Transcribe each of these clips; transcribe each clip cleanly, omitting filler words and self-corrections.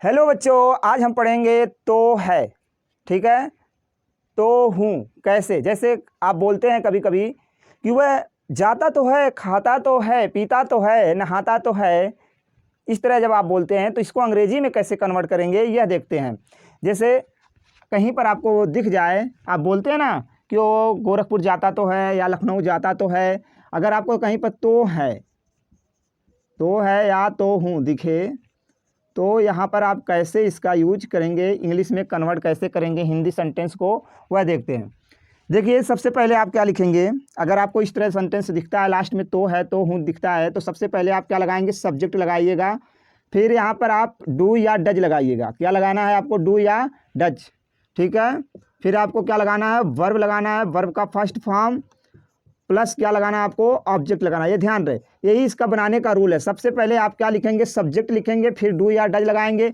Hello बच्चों, आज हम पढ़ेंगे तो है। ठीक है, तो हूँ कैसे। जैसे आप बोलते हैं कभी कभी कि वह जाता तो है, खाता तो है, पीता तो है, नहाता तो है। इस तरह जब आप बोलते हैं तो इसको अंग्रेजी में कैसे कन्वर्ट करेंगे यह देखते हैं। जैसे कहीं पर आपको दिख जाए, आप बोलते हैं ना कि वो गोरखपुर जाता तो है या लखनऊ जाता तो है। अगर आपको कहीं पर तो है या तो हूँ दिखे तो यहाँ पर आप कैसे इसका यूज करेंगे, इंग्लिश में कन्वर्ट कैसे करेंगे हिंदी सेंटेंस को, वह देखते हैं। देखिए, सबसे पहले आप क्या लिखेंगे। अगर आपको इस तरह सेंटेंस दिखता है, लास्ट में तो है तो हूँ दिखता है, तो सबसे पहले आप क्या लगाएंगे, सब्जेक्ट लगाइएगा। फिर यहाँ पर आप डू या डज लगाइएगा। क्या लगाना है आपको, डू या डज। ठीक है, फिर आपको क्या लगाना है, वर्ब लगाना है। वर्ब का फर्स्ट फॉर्म प्लस क्या लगाना है आपको, ऑब्जेक्ट लगाना है। ये ध्यान रहे, यही इसका बनाने का रूल है। सबसे पहले आप क्या लिखेंगे, सब्जेक्ट लिखेंगे, फिर डू या डज लगाएंगे।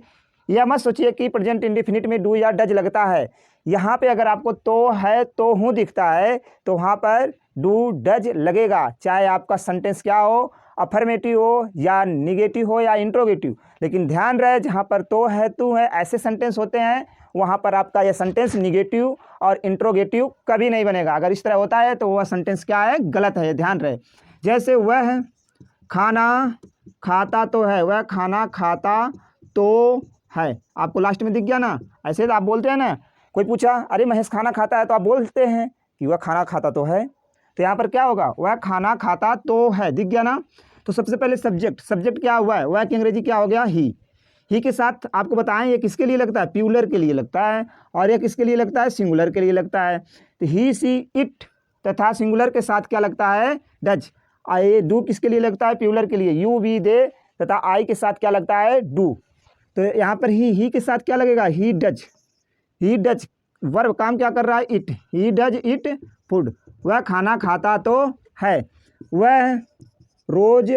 यह मत सोचिए कि प्रेजेंट इंडेफिनिट में डू या डज लगता है। यहाँ पे अगर आपको तो है तो हूँ दिखता है तो वहाँ पर डू डज लगेगा, चाहे आपका सेंटेंस क्या हो, अफर्मेटिव हो या निगेटिव हो या इंट्रोगेटिव। लेकिन ध्यान रहे, जहाँ पर तो है तू है ऐसे सेंटेंस होते हैं, वहाँ पर आपका यह सेंटेंस निगेटिव और इंट्रोगेटिव कभी नहीं बनेगा। अगर इस तरह होता है तो वह सेंटेंस क्या है, गलत है, ध्यान रहे। जैसे वह खाना खाता तो है, वह खाना खाता तो है, आपको लास्ट में दिख गया ना। ऐसे तो आप बोलते हैं ना, कोई पूछा अरे महेश खाना खाता है, तो आप बोलते हैं कि वह खाना खाता तो है। तो यहाँ पर क्या होगा, वह खाना खाता तो है, दिख गया ना। तो सबसे पहले सब्जेक्ट क्या हुआ है, वह की अंग्रेजी क्या हो गया, ही के साथ आपको बताएं ये किसके लिए लगता है, प्यूलर के लिए लगता है, और ये किसके लिए लगता है, सिंगुलर के लिए लगता है। तो ही सी इट तथा सिंगुलर के साथ क्या लगता है, डज। आई डू किसके लिए लगता है, प्यूलर के लिए, यू वी दे, तथा आई के साथ क्या लगता है, डू। तो यहाँ पर ही के साथ क्या लगेगा, ही डज। वर्ब काम क्या कर रहा है, it, he does it food. वह खाना खाता तो है, वह रोज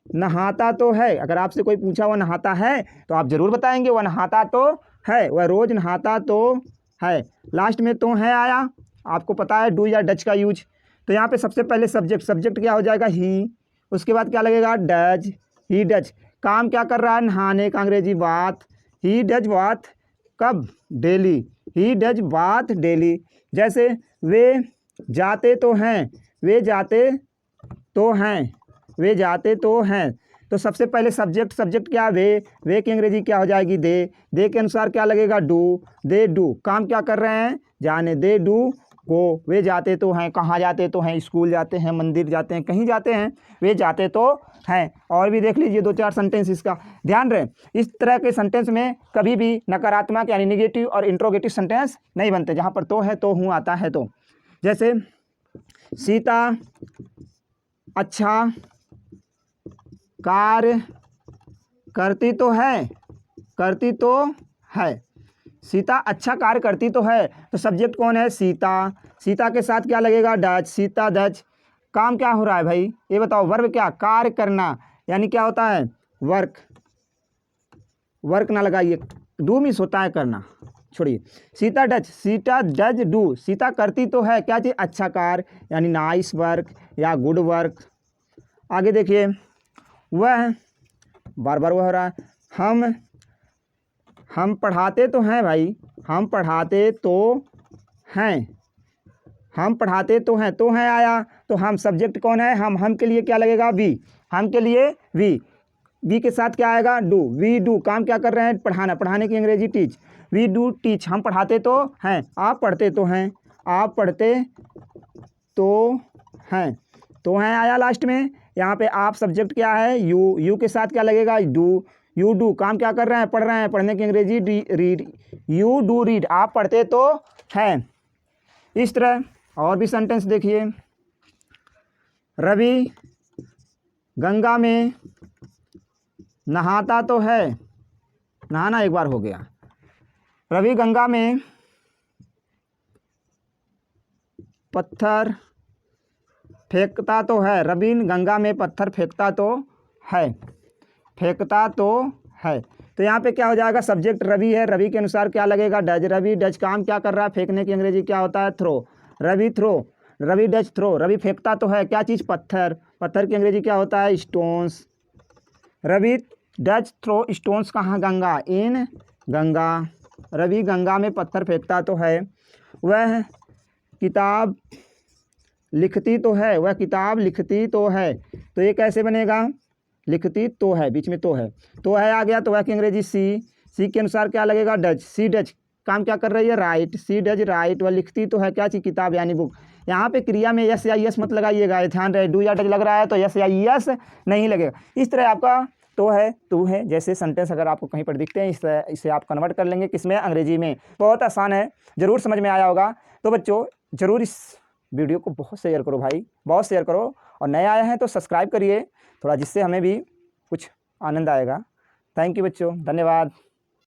नहाता तो है। अगर आपसे कोई पूछा वह नहाता है तो आप जरूर बताएंगे वह नहाता तो है, वह रोज नहाता तो है। लास्ट में तो है आया, आपको पता है डू या डज का यूज। तो यहाँ पे सबसे पहले सब्जेक्ट क्या हो जाएगा, ही। उसके बाद क्या लगेगा, डज, ही डज। काम क्या कर रहा है, नहाने का अंग्रेजी बाथ, ही डज बाथ, कब, daily, he does bath daily. जैसे वे जाते तो हैं, वे जाते तो हैं। तो सबसे पहले सब्जेक्ट क्या, वे की अंग्रेजी क्या हो जाएगी, दे के अनुसार क्या लगेगा, डू, दे डू। काम क्या कर रहे हैं, जाने, दे डू गो। वे जाते तो हैं, कहाँ जाते तो हैं, स्कूल जाते हैं, मंदिर जाते हैं, कहीं जाते हैं, वे जाते तो हैं। और भी देख लीजिए 2-4 सेंटेंस इसका ध्यान रहे। इस तरह के सेंटेंस में कभी भी नकारात्मक यानी निगेटिव और इंट्रोगेटिव सेंटेंस नहीं बनते, जहाँ पर तो है तो हूँ आता है। तो जैसे सीता अच्छा कार्य करती तो है, सीता अच्छा कार्य करती तो है। तो सब्जेक्ट कौन है, सीता के साथ क्या लगेगा, डज, सीता डज। काम क्या हो रहा है भाई, ये बताओ, वर्ब क्या, कार्य करना, यानी क्या होता है, वर्क ना लगाइए, डू मिस होता है करना, छोड़िए। सीता डज डू, सीता करती तो है क्या चीज़, अच्छा कार्य, यानी नाइस वर्क या गुड वर्क। आगे देखिए, वह बार बार वह हो रहा है, हम पढ़ाते तो हैं भाई, हम पढ़ाते तो हैं, तो हैं आया। तो हम सब्जेक्ट कौन है, हम के लिए क्या लगेगा, वी, हम के लिए वी के साथ क्या आएगा, डू, वी डू। काम क्या कर रहे हैं, पढ़ाने की अंग्रेजी टीच, वी डू टीच। हम पढ़ाते तो हैं, आप पढ़ते तो हैं, तो हैं आया लास्ट में। यहाँ पे आप सब्जेक्ट क्या है, यू के साथ क्या लगेगा, डू, यू डू। काम क्या कर रहे हैं, पढ़ रहे हैं, पढ़ने की अंग्रेजी रीड, यू डू रीड, आप पढ़ते तो हैं। इस तरह और भी सेंटेंस देखिए, रवि गंगा में नहाता तो है, नहाना एक बार हो गया, रवि गंगा में पत्थर फेंकता तो है, रवि गंगा में पत्थर फेंकता तो है। तो यहाँ पे क्या हो जाएगा, सब्जेक्ट रवि है, रवि के अनुसार क्या लगेगा, डज, रवि डज। काम क्या कर रहा है, फेंकने की अंग्रेजी क्या होता है, throw, Ravi does throw. Ravi फेंकता तो है क्या चीज़, पत्थर की अंग्रेजी क्या होता है, stones. Ravi does throw stones कहाँ, गंगा, इन गंगा। रवि गंगा में पत्थर फेंकता तो है, वह किताब लिखती तो है, वह किताब लिखती तो है। तो ये कैसे बनेगा, लिखती तो है, बीच में तो है आ गया, तो वह की अंग्रेजी सी के अनुसार क्या लगेगा, डज। सी डज काम क्या कर रही है, राइट, सी डज राइट। वह लिखती तो है क्या चीज़, किताब यानी बुक। यहाँ पे क्रिया में यस या यस मत लगाइएगा, ध्यान रहे, डू या डज लग रहा है तो यस या यस नहीं लगेगा। इस तरह आपका तो है, तू है जैसे सेंटेंस अगर आपको कहीं पर दिखते हैं, इस तरह इसे आप कन्वर्ट कर लेंगे किसमें, अंग्रेजी में। बहुत आसान है, ज़रूर समझ में आया होगा। तो बच्चों ज़रूर इस वीडियो को बहुत शेयर करो भाई, बहुत शेयर करो, और नए आए हैं तो सब्सक्राइब करिए थोड़ा, जिससे हमें भी कुछ आनंद आएगा। थैंक यू बच्चों, धन्यवाद।